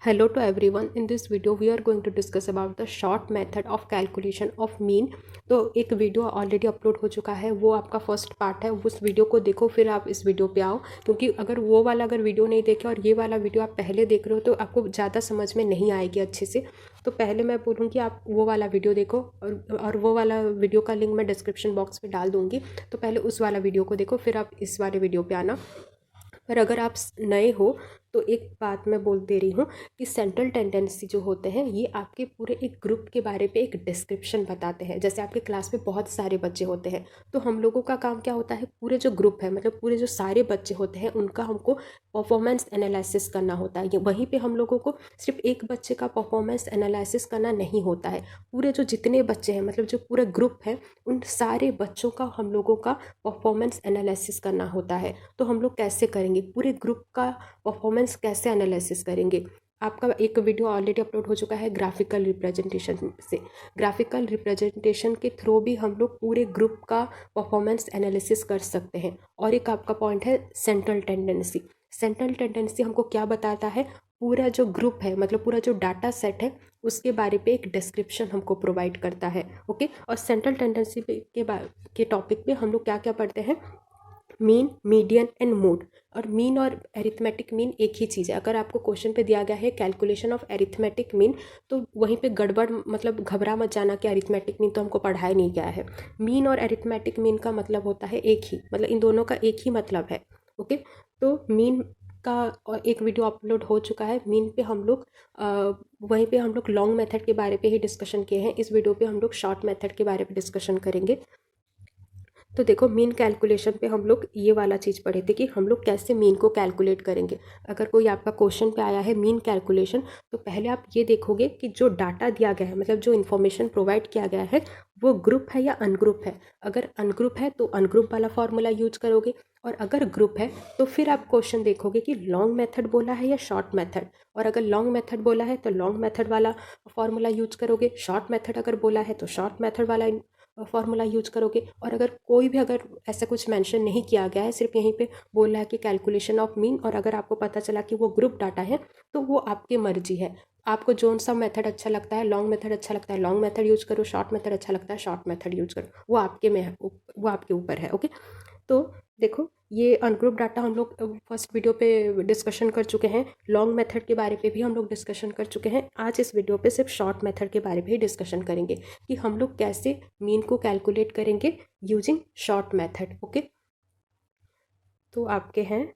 Hello to everyone. In this video, we are going to discuss about the short method of calculation of mean. तो एक video already upload हो चुका है, वो आपका first part है. उस वीडियो को देखो, फिर आप इस वीडियो पे आओ, क्योंकि अगर वो वाला अगर वीडियो नहीं देखे और ये वाला वीडियो आप पहले देख रहे हो तो आपको ज़्यादा समझ में नहीं आएगी अच्छे से. तो पहले मैं बोलूँगी आप वो वाला वीडियो देखो, और वो वाला वीडियो का लिंक मैं डिस्क्रिप्शन बॉक्स में डाल दूँगी. तो पहले उस वाला वीडियो को देखो, फिर आप इस वाले वीडियो पे आना. पर अगर आप नए हो तो एक बात मैं बोल दे रही हूँ कि सेंट्रल टेंडेंसी जो होते हैं ये आपके पूरे एक ग्रुप के बारे पे एक डिस्क्रिप्शन बताते हैं. जैसे आपके क्लास में बहुत सारे बच्चे होते हैं, तो हम लोगों का काम क्या होता है, पूरे जो ग्रुप है मतलब पूरे जो सारे बच्चे होते हैं उनका हमको परफॉर्मेंस एनालिसिस करना होता है. वहीं पे हम लोगों को सिर्फ एक बच्चे का परफॉर्मेंस एनालिसिस करना नहीं होता है, पूरे जो जितने बच्चे हैं मतलब जो पूरा ग्रुप है उन सारे बच्चों का हम लोगों का परफॉर्मेंस एनालिसिस करना होता है. तो हम लोग कैसे करेंगे, पूरे ग्रुप का परफॉर्मेंस कैसे एनालिसिस करेंगे. आपका एक वीडियो ऑलरेडी अपलोड हो चुका है ग्राफिकल रिप्रेजेंटेशन से. ग्राफिकल रिप्रेजेंटेशन के थ्रू भी हम लोग पूरे ग्रुप का परफॉर्मेंस एनालिसिस कर सकते हैं. और एक आपका पॉइंट है सेंट्रल टेंडेंसी. सेंट्रल टेंडेंसी हमको क्या बताता है, पूरा जो ग्रुप है मतलब पूरा जो डाटा सेट है उसके बारे पे एक डिस्क्रिप्शन हमको प्रोवाइड करता है. ओके, और सेंट्रल टेंडेंसी के टॉपिक पे हम लोग क्या क्या पढ़ते हैं, मीन, मीडियन एंड मोड. और मीन और एरिथमेटिक मीन एक ही चीज़ है. अगर आपको क्वेश्चन पे दिया गया है कैलकुलेशन ऑफ एरिथमेटिक मीन, तो वहीं पे गड़बड़ मतलब घबरा मत जाना कि एरिथमेटिक मीन तो हमको पढ़ाया नहीं गया है. मीन और एरिथमेटिक मीन का मतलब होता है एक ही, मतलब इन दोनों का एक ही मतलब है. ओके, तो मीन का एक वीडियो अपलोड हो चुका है. मीन पे हम लोग वहीं पे हम लोग लॉन्ग मेथड के बारे पे ही डिस्कशन किए हैं. इस वीडियो पे हम लोग शॉर्ट मेथड के बारे में डिस्कशन करेंगे. तो देखो, मीन कैलकुलेशन पे हम लोग ये वाला चीज़ पढ़े थे कि हम लोग कैसे मीन को कैलकुलेट करेंगे. अगर कोई आपका क्वेश्चन पे आया है मीन कैलकुलेशन, तो पहले आप ये देखोगे कि जो डाटा दिया गया है मतलब जो इन्फॉर्मेशन प्रोवाइड किया गया है वो ग्रुप है या अनग्रुप है. अगर अनग्रुप है तो अनग्रुप वाला फॉर्मूला यूज करोगे, और अगर ग्रुप है तो फिर आप क्वेश्चन देखोगे कि लॉन्ग मेथड बोला है या शॉर्ट मेथड. और अगर लॉन्ग मेथड बोला है तो लॉन्ग मेथड वाला फॉर्मूला यूज करोगे. शॉर्ट मेथड अगर बोला है तो शॉर्ट मेथड वाला फॉर्मूला यूज करोगे. और अगर कोई भी अगर ऐसा कुछ मेंशन नहीं किया गया है, सिर्फ यहीं पे बोल रहा है कि कैलकुलेशन ऑफ मीन, और अगर आपको पता चला कि वो ग्रुप डाटा है तो वो आपकी मर्जी है. आपको जोन सा मेथड अच्छा लगता है, लॉन्ग मेथड अच्छा लगता है लॉन्ग मेथड यूज करो, शॉर्ट मेथड अच्छा लगता है शॉर्ट मेथड यूज करो. वो आपके में है, वो आपके ऊपर है. ओके, तो देखो ये अनग्रुप डाटा हम लोग फर्स्ट वीडियो पे डिस्कशन कर चुके हैं. लॉन्ग मेथड के बारे पे भी हम लोग डिस्कशन कर चुके हैं. आज इस वीडियो पे सिर्फ शॉर्ट मेथड के बारे में ही डिस्कशन करेंगे कि हम लोग कैसे मीन को कैलकुलेट करेंगे यूजिंग शॉर्ट मेथड. ओके, तो आपके हैं,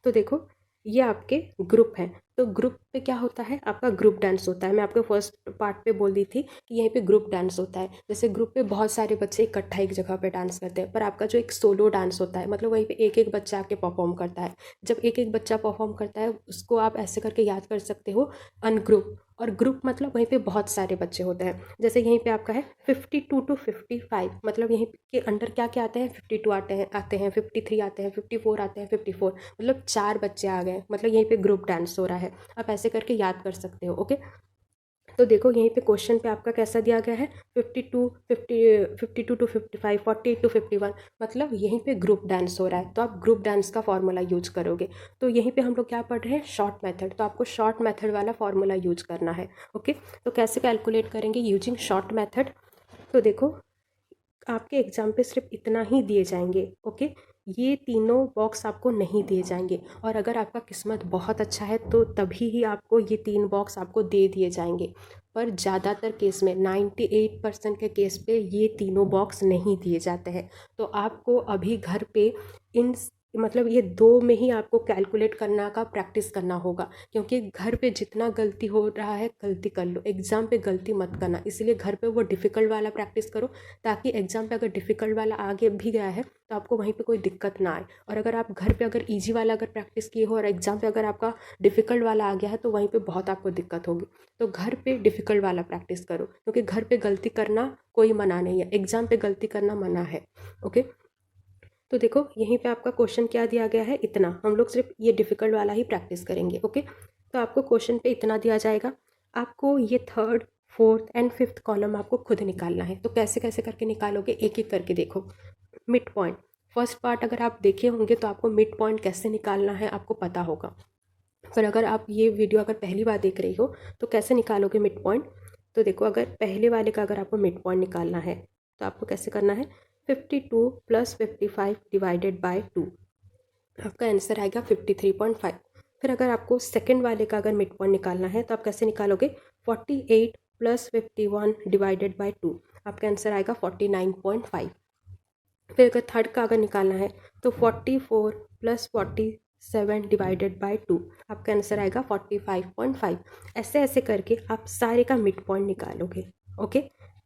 तो देखो ये आपके ग्रुप हैं. तो ग्रुप पे क्या होता है, आपका ग्रुप डांस होता है. मैं आपको फर्स्ट पार्ट पे बोल दी थी कि यहीं पे ग्रुप डांस होता है. जैसे ग्रुप पे बहुत सारे बच्चे इकट्ठा एक जगह पे डांस करते हैं, पर आपका जो एक सोलो डांस होता है मतलब वहीं पे एक एक बच्चा आके परफॉर्म करता है. जब एक एक बच्चा परफॉर्म करता है उसको आप ऐसे करके याद कर सकते हो अनग्रुप. और ग्रुप मतलब वहीं पे बहुत सारे बच्चे होते हैं. जैसे यहीं पे आपका है 52 to 55, मतलब यहीं के अंडर क्या क्या आते हैं, 52 आते हैं 53 आते हैं 54 आते हैं 54, मतलब 4 बच्चे आ गए, मतलब यहीं पे ग्रुप डांस हो रहा है. आप ऐसे करके याद कर सकते हो. ओके, तो देखो यहीं पे क्वेश्चन पे आपका कैसा दिया गया है, 52 टू 55, 48 टू 51, मतलब यहीं पे ग्रुप डांस हो रहा है. तो आप ग्रुप डांस का फॉर्मूला यूज करोगे. तो यहीं पे हम लोग क्या पढ़ रहे हैं, शॉर्ट मेथड. तो आपको शॉर्ट मेथड वाला फॉर्मूला यूज करना है. ओके, तो कैसे कैलकुलेट करेंगे यूजिंग शॉर्ट मेथड. तो देखो आपके एग्जाम पे सिर्फ इतना ही दिए जाएंगे. ओके, ये तीनों बॉक्स आपको नहीं दिए जाएंगे. और अगर आपका किस्मत बहुत अच्छा है तो तभी ही आपको ये 3 बॉक्स आपको दे दिए जाएंगे. पर ज़्यादातर केस में 98% के केस पे ये तीनों बॉक्स नहीं दिए जाते हैं. तो आपको अभी घर पे इन मतलब ये 2 में ही आपको कैलकुलेट करना का प्रैक्टिस करना होगा, क्योंकि घर पे जितना गलती हो रहा है गलती कर लो, एग्ज़ाम पे गलती मत करना. इसलिए घर पे वो डिफ़िकल्ट वाला प्रैक्टिस करो, ताकि एग्ज़ाम पे अगर डिफ़िकल्ट वाला आगे भी गया है तो आपको वहीं पे कोई दिक्कत ना आए. और अगर आप घर पे अगर ईजी वाला अगर प्रैक्टिस किए हो और एग्ज़ाम पे अगर आपका डिफ़िकल्ट वाला आ गया है तो वहीं पे बहुत आपको दिक्कत होगी. तो घर पे डिफ़िकल्ट वाला प्रैक्टिस करो, क्योंकि घर पे गलती करना कोई मना नहीं है, एग्ज़ाम पे गलती करना मना है. ओके, तो देखो यहीं पे आपका क्वेश्चन क्या दिया गया है, इतना. हम लोग सिर्फ ये डिफ़िकल्ट वाला ही प्रैक्टिस करेंगे. ओके, तो आपको क्वेश्चन पे इतना दिया जाएगा. आपको ये third, fourth and fifth column आपको खुद निकालना है. तो कैसे कैसे करके निकालोगे, एक एक करके देखो. मिड पॉइंट, फर्स्ट पार्ट अगर आप देखे होंगे तो आपको मिड पॉइंट कैसे निकालना है आपको पता होगा. पर अगर आप ये वीडियो अगर पहली बार देख रही हो तो कैसे निकालोगे मिड पॉइंट। तो देखो, अगर पहले वाले का अगर आपको मिड पॉइंट निकालना है तो आपको कैसे करना है, 52 + 55 डिवाइडेड बाय 2, आपका आंसर आएगा 53.5। फिर अगर आपको सेकंड वाले का अगर मिड पॉइंट निकालना है तो आप कैसे निकालोगे, 48 + 51 डिवाइडेड बाय 2, आपका आंसर आएगा 49.5। फिर अगर थर्ड का अगर निकालना है तो 44 + 47 डिवाइडेड बाय 2, आपका आंसर आएगा 45.5। ऐसे ऐसे करके आप सारे का मिड पॉइंट निकालोगे। ओके,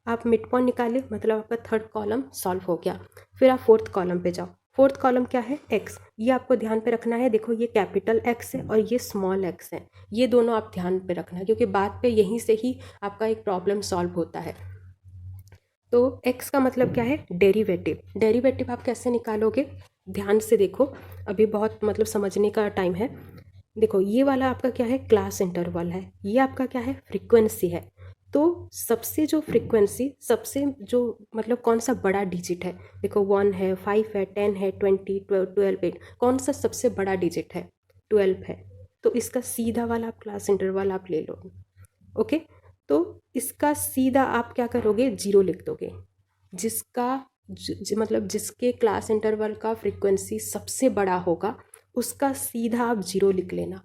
आप मिड पॉइंट निकाले मतलब आपका थर्ड कॉलम सॉल्व हो गया। फिर आप फोर्थ कॉलम पे जाओ। फोर्थ कॉलम क्या है, एक्स। ये आपको ध्यान पे रखना है। देखो, ये कैपिटल एक्स है और ये स्मॉल एक्स है। ये दोनों आप ध्यान पे रखना है क्योंकि बाद पे यहीं से ही आपका एक प्रॉब्लम सॉल्व होता है। तो x का मतलब क्या है, डेरिवेटिव। डेरिवेटिव आप कैसे निकालोगे, ध्यान से देखो, अभी बहुत मतलब समझने का टाइम है। देखो, ये वाला आपका क्या है, क्लास इंटरवल है। ये आपका क्या है, फ्रीक्वेंसी है। तो सबसे जो फ्रीक्वेंसी, सबसे जो मतलब कौन सा बड़ा डिजिट है, देखो 1 है, 5 है, 10 है, 20, 12, 8, कौन सा सबसे बड़ा डिजिट है, 12 है। तो इसका सीधा वाला आप क्लास इंटरवल आप ले लो। ओके, तो इसका सीधा आप क्या करोगे, जीरो लिख दोगे। जिसका मतलब जिसके क्लास इंटरवल का फ्रीक्वेंसी सबसे बड़ा होगा उसका सीधा आप जीरो लिख लेना।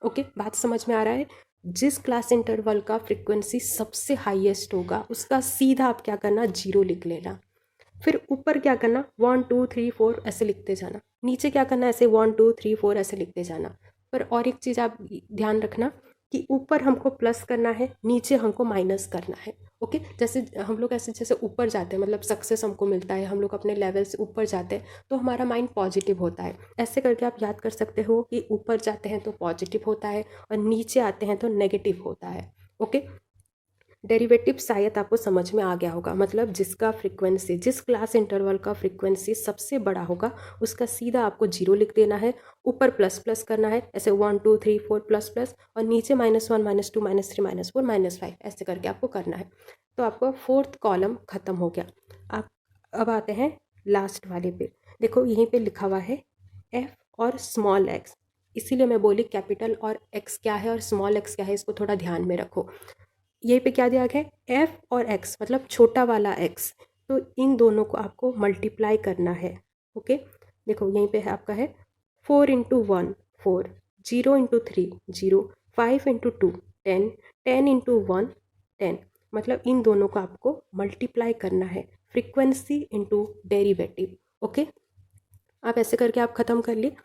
ओके, बात समझ में आ रहा है। जिस क्लास इंटरवल का फ्रीक्वेंसी सबसे हाईएस्ट होगा उसका सीधा आप क्या करना, जीरो लिख लेना। फिर ऊपर क्या करना, 1 2 3 4 ऐसे लिखते जाना। नीचे क्या करना, ऐसे 1 2 3 4 ऐसे लिखते जाना। पर और एक चीज़ आप ध्यान रखना कि ऊपर हमको प्लस करना है, नीचे हमको माइनस करना है। ओके, जैसे हम लोग ऐसे जैसे ऊपर जाते हैं, मतलब सक्सेस हमको मिलता है, हम लोग अपने लेवल से ऊपर जाते हैं तो हमारा माइंड पॉजिटिव होता है। ऐसे करके आप याद कर सकते हो कि ऊपर जाते हैं तो पॉजिटिव होता है और नीचे आते हैं तो नेगेटिव होता है। ओके, डेरिवेटिव शायद आपको समझ में आ गया होगा। मतलब जिसका फ्रीक्वेंसी, जिस क्लास इंटरवल का फ्रीक्वेंसी सबसे बड़ा होगा उसका सीधा आपको जीरो लिख देना है, ऊपर प्लस प्लस करना है, ऐसे 1 2 3 4 प्लस प्लस, और नीचे -1 -2 -3 -4 -5 ऐसे करके आपको करना है। तो आपका फोर्थ कॉलम खत्म हो गया। आप अब आते हैं लास्ट वाले पे। देखो, यहीं पे लिखा हुआ है एफ और स्मॉल एक्स, इसीलिए मैं बोली कैपिटल और एक्स क्या है और स्मॉल एक्स क्या है, इसको थोड़ा ध्यान में रखो। यहीं पे क्या दिया गया है, एफ और एक्स मतलब छोटा वाला एक्स। तो इन दोनों को आपको मल्टीप्लाई करना है। ओके, देखो यहीं पे है आपका है 4 × 1 4, 0 × 3 0, 5 × 2 10, 10 × 1 10। मतलब इन दोनों को आपको मल्टीप्लाई करना है, फ्रीक्वेंसी इंटू डेरिवेटिव। ओके, आप ऐसे करके आप ख़त्म कर लिए।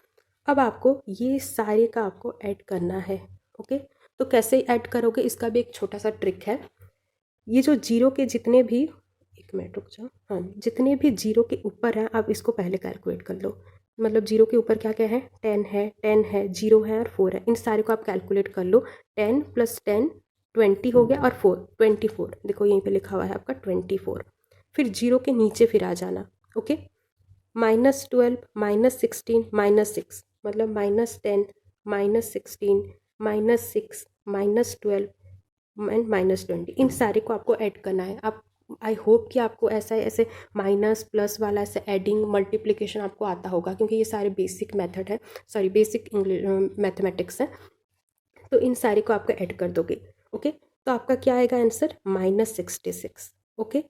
अब आपको ये सारे का आपको ऐड करना है। ओके, तो कैसे ऐड करोगे, इसका भी एक छोटा सा ट्रिक है। ये जो जीरो के जितने भी, एक मिनट रुक जाओ, हाँ, जितने भी जीरो के ऊपर हैं आप इसको पहले कैलकुलेट कर लो। मतलब जीरो के ऊपर क्या क्या है, 10 है, 0 है और 4 है। इन सारे को आप कैलकुलेट कर लो। 10 + 10 20 हो गया और 4 24। देखो यहीं पे लिखा हुआ है आपका 24। फिर जीरो के नीचे फिर आ जाना। ओके, -12 -16 -6, मतलब -10 -16 -6 -12 एंड -20, इन सारे को आपको ऐड करना है। आप, आई होप कि आपको ऐसा ऐसे माइनस प्लस वाला ऐसे एडिंग मल्टीप्लिकेशन आपको आता होगा क्योंकि ये सारे बेसिक मेथड है, सॉरी बेसिक इंग्लिश मैथमेटिक्स है। तो इन सारे को आपको ऐड कर दोगे। ओके, तो आपका क्या आएगा आंसर, -66। ओके,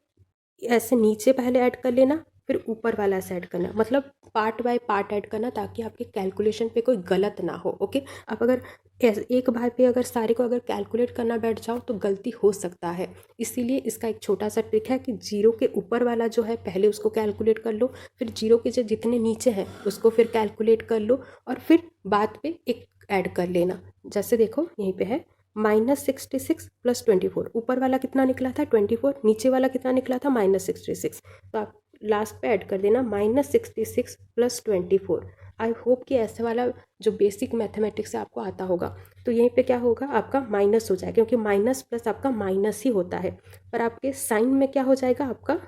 ऐसे नीचे पहले ऐड कर लेना, फिर ऊपर वाला ऐसे ऐड करना, मतलब पार्ट बाय पार्ट ऐड करना ताकि आपके कैलकुलेशन पे कोई गलत ना हो। ओके, आप अगर एक बार पे अगर सारे को अगर कैलकुलेट करना बैठ जाओ तो गलती हो सकता है। इसीलिए इसका एक छोटा सा ट्रिक है कि जीरो के ऊपर वाला जो है पहले उसको कैलकुलेट कर लो, फिर जीरो के जो जितने नीचे हैं उसको फिर कैलकुलेट कर लो और फिर बाद पे एक ऐड कर लेना। जैसे देखो यहीं पे है -66 + 24, ऊपर वाला कितना निकला था 24, नीचे वाला कितना निकला था -66। तो आप लास्ट पे ऐड कर देना -66 + 24। आई होप कि ऐसे वाला जो बेसिक मैथमेटिक्स है आपको आता होगा। तो यहीं पे क्या होगा, आपका माइनस हो जाएगा क्योंकि माइनस प्लस आपका माइनस ही होता है। पर आपके साइन में क्या हो जाएगा आपका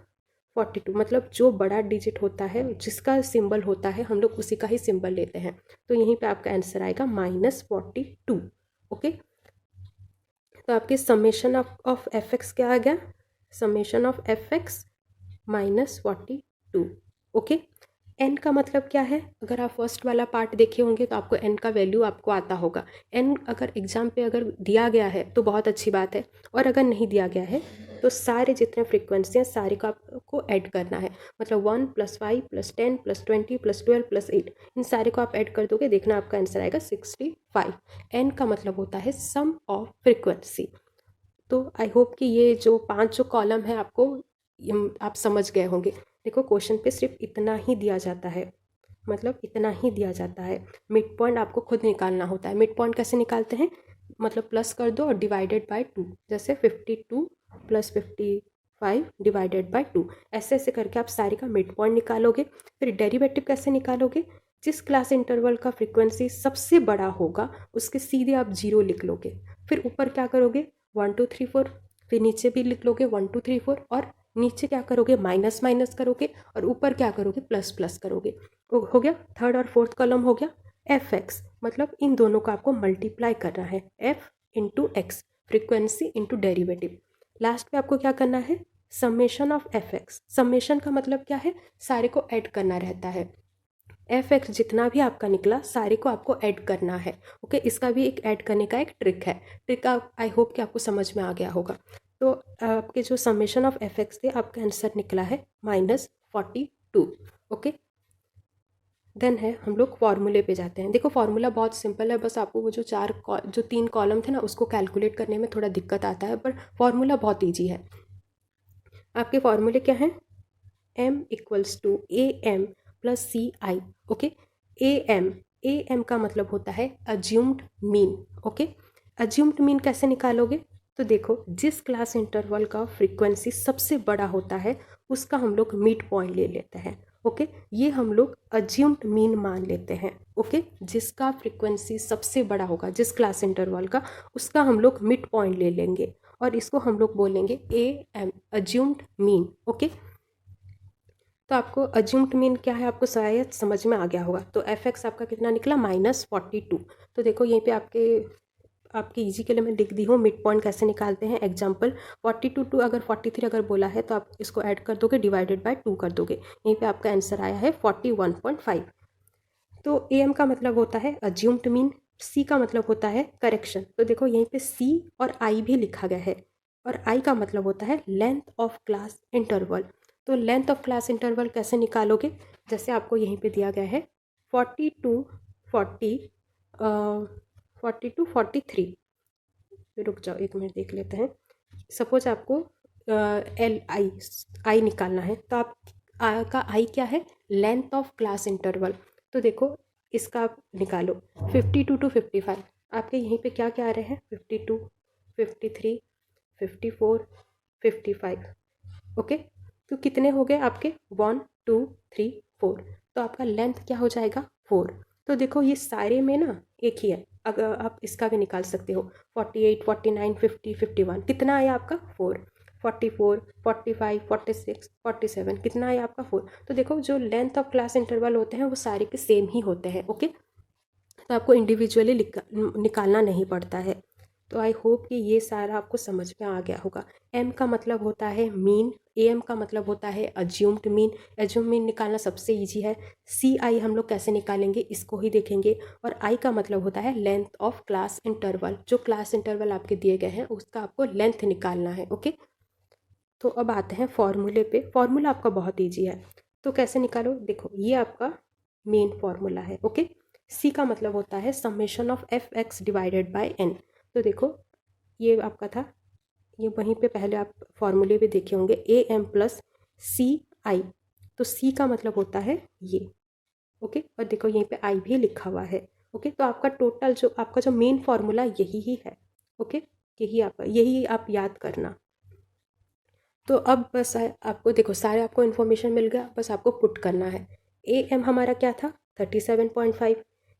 42, मतलब जो बड़ा डिजिट होता है जिसका सिंबल होता है हम लोग उसी का ही सिंबल लेते हैं। तो यहीं पे आपका आंसर आएगा -42। ओके, तो आपके समेशन ऑफ एफ एक्स क्या आ गया, summation of F X -42। Okay, N का मतलब क्या है, अगर आप फर्स्ट वाला पार्ट देखे होंगे तो आपको एन का वैल्यू आपको आता होगा। एन अगर एग्जाम पे अगर दिया गया है तो बहुत अच्छी बात है, और अगर नहीं दिया गया है तो सारे जितने फ्रीक्वेंसी हैं सारे को आपको ऐड करना है। मतलब 1 + 5 + 10 + 20 + 12 + 8, इन सारे को आप ऐड कर दोगे, देखना आपका आंसर आएगा 65। एन का मतलब होता है सम ऑफ फ्रीक्वेंसी। तो आई होप कि ये जो 5 जो कॉलम है आपको आप समझ गए होंगे। देखो क्वेश्चन पे सिर्फ इतना ही दिया जाता है, मतलब इतना ही दिया जाता है। मिड पॉइंट आपको खुद निकालना होता है। मिड पॉइंट कैसे निकालते हैं, मतलब प्लस कर दो और डिवाइडेड बाय 2, जैसे 52 + 55 डिवाइडेड बाय 2, ऐसे ऐसे करके आप सारे का मिड पॉइंट निकालोगे। फिर डेरिवेटिव कैसे निकालोगे, जिस क्लास इंटरवल का फ्रीक्वेंसी सबसे बड़ा होगा उसके सीधे आप 0 लिख लोगे। फिर ऊपर क्या करोगे, 1 2 3 4, फिर नीचे भी लिख लोगे 1 2 3 4, और नीचे क्या करोगे, माइनस माइनस करोगे, और ऊपर क्या करोगे, प्लस प्लस करोगे। हो गया, थर्ड और फोर्थ कॉलम हो गया। एफ एक्स, मतलब इन दोनों का आपको मल्टीप्लाई करना है, F into x, frequency into derivative. Last में आपको क्या करना है, summation of F x. Summation का मतलब क्या है, सारे को ऐड करना रहता है। एफ एक्स जितना भी आपका निकला सारे को आपको ऐड करना है। ओके, इसका भी एक ऐड करने का एक ट्रिक है। ट्रिक आई होप कि आपको समझ में आ गया होगा। तो आपके जो समेशन ऑफ एफ एक्स थे, आपका आंसर निकला है -42। ओके, देन है हम लोग फॉर्मूले पे जाते हैं। देखो फॉर्मूला बहुत सिंपल है, बस आपको वो जो जो 3 कॉलम थे ना उसको कैलकुलेट करने में थोड़ा दिक्कत आता है, पर फॉर्मूला बहुत ईजी है। आपके फॉर्मूले क्या हैं, m = AM + CI। Okay, AM का मतलब होता है assumed mean. Okay, assumed mean कैसे निकालोगे, तो देखो जिस क्लास इंटरवल का फ्रीक्वेंसी सबसे बड़ा होता है उसका हम लोग मिड पॉइंट ले लेते हैं। ओके, ये हम लोग अज्यूम्ड मीन मान लेते हैं। ओके, जिसका फ्रीक्वेंसी सबसे बड़ा होगा जिस क्लास इंटरवल का, उसका हम लोग मिड पॉइंट ले लेंगे और इसको हम लोग बोलेंगे AM, अज्यूम्ड मीन। ओके, तो आपको अज्यूम्ड मीन क्या है आपको शायद समझ में आ गया होगा। तो एफ एक्स आपका कितना निकला, -42। तो देखो यहीं पे आपके इजी के लिए मैं लिख दी हूँ मिड पॉइंट कैसे निकालते हैं। एग्जाम्पल 42 टू अगर 43 अगर बोला है तो आप इसको ऐड कर दोगे, डिवाइडेड बाय 2 कर दोगे, यहीं पे आपका आंसर आया है 41.5। तो ए एम का मतलब होता है अज्यूम्ड मीन, सी का मतलब होता है करेक्शन। तो देखो यहीं पे सी और आई भी लिखा गया है, और आई का मतलब होता है लेंथ ऑफ क्लास इंटरवल। तो लेंथ ऑफ क्लास इंटरवल कैसे निकालोगे, जैसे आपको यहीं पे दिया गया है 40 टू 43। रुक जाओ एक मिनट देख लेते हैं। सपोज आपको आई निकालना है, तो आप का आई क्या है, लेंथ ऑफ क्लास इंटरवल। तो देखो इसका आप निकालो 52 टू 55, आपके यहीं पे क्या क्या आ रहे हैं, 52, 53, 54, 55। ओके, तो कितने हो गए आपके, 1 2 3 4, तो आपका लेंथ क्या हो जाएगा, 4। तो देखो ये सारे में ना एक ही है, अगर आप इसका भी निकाल सकते हो, 48, 49, 50, 51, कितना आया आपका, 4। 44, 45, 46, 47, कितना आया आपका, 4। तो देखो जो लेंथ ऑफ क्लास इंटरवल होते हैं वो सारे के सेम ही होते हैं। ओके, तो आपको इंडिविजुअली निकालना नहीं पड़ता है। तो आई होप कि ये सारा आपको समझ में आ गया होगा। एम का मतलब होता है मीन, ए एम का मतलब होता है अज्यूम्ड मीन। अज्यूम मीन निकालना सबसे इजी है। सी आई हम लोग कैसे निकालेंगे इसको ही देखेंगे। और आई का मतलब होता है लेंथ ऑफ क्लास इंटरवल, जो क्लास इंटरवल आपके दिए गए हैं उसका आपको लेंथ निकालना है। ओके, तो अब आते हैं फॉर्मूले पे। फॉर्मूला आपका बहुत ईजी है, तो कैसे निकालो, देखो ये आपका मेन फॉर्मूला है। ओके, सी का मतलब होता है summation of F X divided by N. तो देखो ये आपका था, ये वहीं पे पहले आप फॉर्मूले पे देखे होंगे, ए एम प्लस सी आई। तो सी का मतलब होता है ये। ओके, और देखो यहीं पे आई भी लिखा हुआ है। ओके, तो आपका टोटल जो आपका जो मेन फॉर्मूला यही ही है। ओके, यही आप याद करना। तो अब बस आपको देखो सारे आपको इन्फॉर्मेशन मिल गया, बस आपको पुट करना है। ए एम हमारा क्या था, 37.5।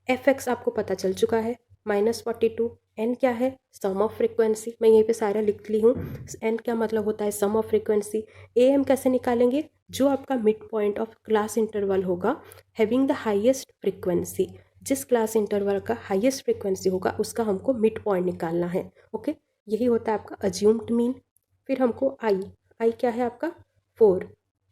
एफ एक्स आपको पता चल चुका है, -42। एन क्या है, सम ऑफ फ्रिक्वेंसी, मैं यहीं पे सारा लिख ली हूँ। एन क्या मतलब होता है, सम ऑफ फ्रिक्वेंसी। ए एम कैसे निकालेंगे, जो आपका mid point of class interval होगा हैविंग द हाइएस्ट फ्रिक्वेंसी, जिस क्लास इंटरवल का हाइएस्ट फ्रिक्वेंसी होगा उसका हमको मिड पॉइंट निकालना है। ओके, यही होता है आपका अज्यूम्ड मीन। फिर हमको आई क्या है आपका, 4,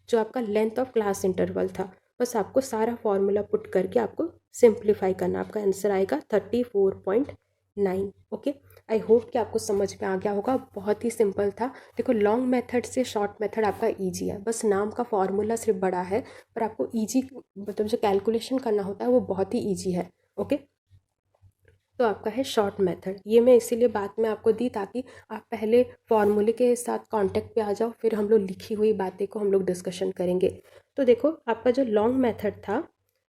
जो आपका लेंथ ऑफ क्लास इंटरवल था। बस आपको सारा फॉर्मूला पुट करके आपको सिंप्लीफाई करना, आपका आंसर आएगा 34.9। ओके, आई होप कि आपको समझ में आ गया होगा, बहुत ही सिंपल था। देखो लॉन्ग मेथड से शॉर्ट मेथड आपका ईजी है, बस नाम का फॉर्मूला सिर्फ बड़ा है, पर आपको ईजी मतलब जो कैलकुलेशन करना होता है वो बहुत ही ईजी है। ओके, तो आपका है शॉर्ट मेथड। ये मैं इसीलिए बात में आपको दी ताकि आप पहले फॉर्मूले के साथ कांटेक्ट पे आ जाओ, फिर हम लोग लिखी हुई बातें को हम लोग डिस्कशन करेंगे। तो देखो आपका जो लॉन्ग मेथड था,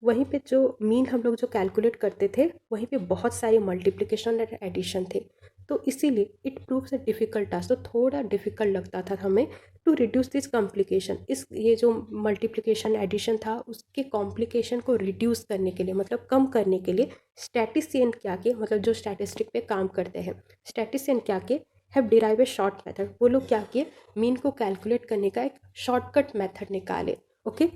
वहीं पे जो मीन हम लोग जो कैलकुलेट करते थे, वहीं पे बहुत सारे मल्टीप्लिकेशन और एडिशन थे, तो इसीलिए it proves a difficult task. तो थोड़ा डिफ़िकल्ट लगता था हमें टू रिड्यूस दिस कॉम्प्लिकेशन। इस ये जो मल्टीप्लिकेशन एडिशन था उसके कॉम्प्लिकेशन को रिड्यूस करने के लिए, मतलब कम करने के लिए स्टैटिस्टिशियन क्या किए, मतलब जो स्टैटिस्टिक पे काम करते हैं, स्टैटिस्टिशियन क्या किए, have derive A short method. वो लोग क्या किए, मीन को कैलकुलेट करने का एक शॉर्टकट मेथड निकाले। ओके,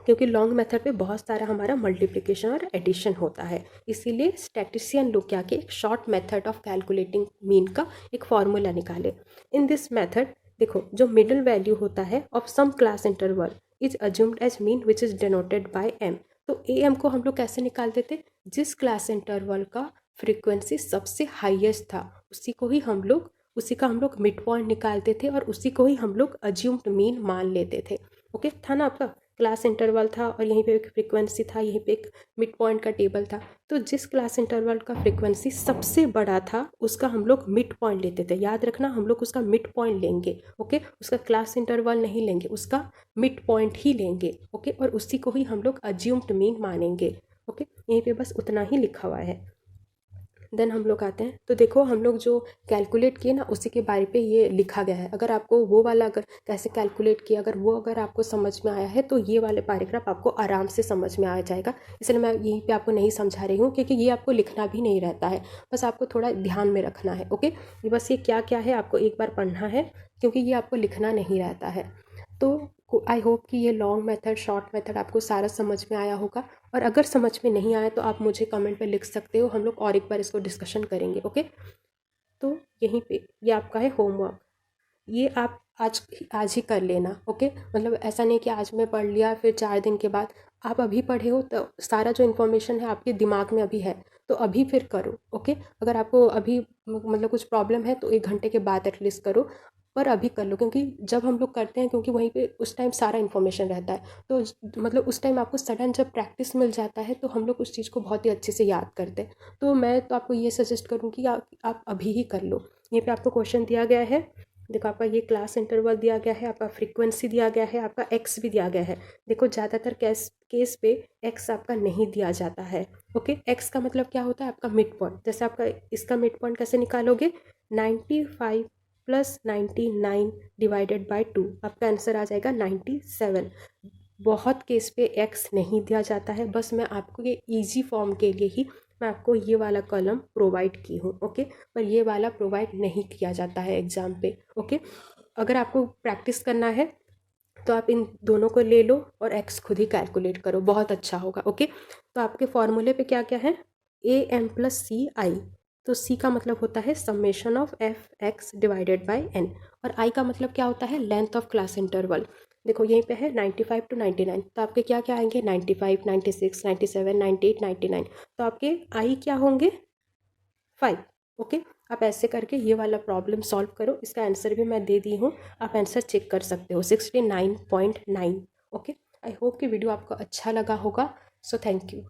क्योंकि लॉन्ग मेथड पे बहुत सारा हमारा मल्टीप्लिकेशन और एडिशन होता है, इसीलिए स्टैटिस्टिशियन लोग क्या किए, एक short method of calculating mean का एक फॉर्मूला निकाले। इन दिस मेथड देखो जो मिडिल वैल्यू होता है of some class interval is assumed as mean which is denoted by M. तो ए एम को हम लोग कैसे निकालते थे, जिस क्लास इंटरवल का फ्रीक्वेंसी सबसे हाईएस्ट था उसी का हम लोग मिड पॉइंट निकालते थे और उसी को ही हम लोग अज्यूम्ड मीन मान लेते थे। ओके, था ना, आपका क्लास इंटरवल था और यहीं पे एक फ्रीक्वेंसी था, यहीं पे एक मिड पॉइंट का टेबल था। तो जिस क्लास इंटरवल का फ्रीक्वेंसी सबसे बड़ा था उसका हम लोग मिड पॉइंट लेते थे। याद रखना, हम लोग उसका मिड पॉइंट लेंगे। ओके, उसका क्लास इंटरवल नहीं लेंगे, उसका मिड पॉइंट ही लेंगे। ओके, और उसी को ही हम लोग अज्यूम्ड मीन मानेंगे। ओके, यहीं पे बस उतना ही लिखा हुआ है। देन हम लोग आते हैं, तो देखो हम लोग जो कैलकुलेट किए ना उसी के बारे पे ये लिखा गया है। अगर आपको वो वाला अगर कैसे कैलकुलेट किया अगर आपको समझ में आया है तो ये वाले पैराग्राफ आपको आराम से समझ में आ जाएगा। इसलिए मैं यहीं पे आपको नहीं समझा रही हूँ क्योंकि ये आपको लिखना भी नहीं रहता है, बस आपको थोड़ा ध्यान में रखना है। ओके, ये बस ये क्या क्या है आपको एक बार पढ़ना है क्योंकि ये आपको लिखना नहीं रहता है। तो आई होप कि ये लॉन्ग मेथड शॉर्ट मेथड आपको सारा समझ में आया होगा, और अगर समझ में नहीं आया तो आप मुझे कमेंट पे लिख सकते हो, हम लोग और एक बार इसको डिस्कशन करेंगे। ओके, तो यहीं पे ये आपका है होमवर्क, ये आप आज ही कर लेना। ओके, मतलब ऐसा नहीं कि आज मैं पढ़ लिया फिर 4 दिन के बाद, आप अभी पढ़े हो तो सारा जो इन्फॉर्मेशन है आपके दिमाग में अभी है, तो अभी फिर करो। ओके, अगर आपको अभी मतलब कुछ प्रॉब्लम है तो 1 घंटे के बाद एटलीस्ट करो, पर अभी कर लो क्योंकि जब हम लोग करते हैं क्योंकि वहीं पे उस टाइम सारा इन्फॉर्मेशन रहता है, तो मतलब उस टाइम आपको सडन जब प्रैक्टिस मिल जाता है तो हम लोग उस चीज़ को बहुत ही अच्छे से याद करते हैं। तो मैं तो आपको ये सजेस्ट करूँगी कि आप अभी ही कर लो। ये पे आपको क्वेश्चन दिया गया है, देखो आपका ये क्लास इंटरवल दिया गया है, आपका फ्रीक्वेंसी दिया गया है, आपका एक्स भी दिया गया है। देखो ज़्यादातर केस पे एक्स आपका नहीं दिया जाता है। ओके, एक्स का मतलब क्या होता है, आपका मिड पॉइंट। जैसे आपका इसका मिड पॉइंट कैसे निकालोगे, 95 + 99 डिवाइडेड बाय 2, आपका आंसर आ जाएगा 97। बहुत केस पे एक्स नहीं दिया जाता है, बस मैं आपको ये ईजी फॉर्म के लिए ही मैं आपको ये वाला कॉलम प्रोवाइड की हूँ। ओके, पर ये वाला प्रोवाइड नहीं किया जाता है एग्ज़ाम पे। ओके, अगर आपको प्रैक्टिस करना है तो आप इन दोनों को ले लो और एक्स खुद ही कैलकुलेट करो, बहुत अच्छा होगा। ओके, तो आपके फॉर्मूले पे क्या क्या है, AM+CI। तो सी का मतलब होता है summation of FX divided by N, और आई का मतलब क्या होता है, लेंथ ऑफ क्लास इंटरवल। देखो यहीं पे है 95 to 99, तो आपके क्या क्या आएंगे, 95, 96, 97, 98, 99। तो आपके आई क्या होंगे, 5। ओके, आप ऐसे करके ये वाला प्रॉब्लम सॉल्व करो, इसका आंसर भी मैं दे दी हूँ, आप आंसर चेक कर सकते हो, 69.9। ओके, आई होप कि वीडियो आपको अच्छा लगा होगा। So thank you.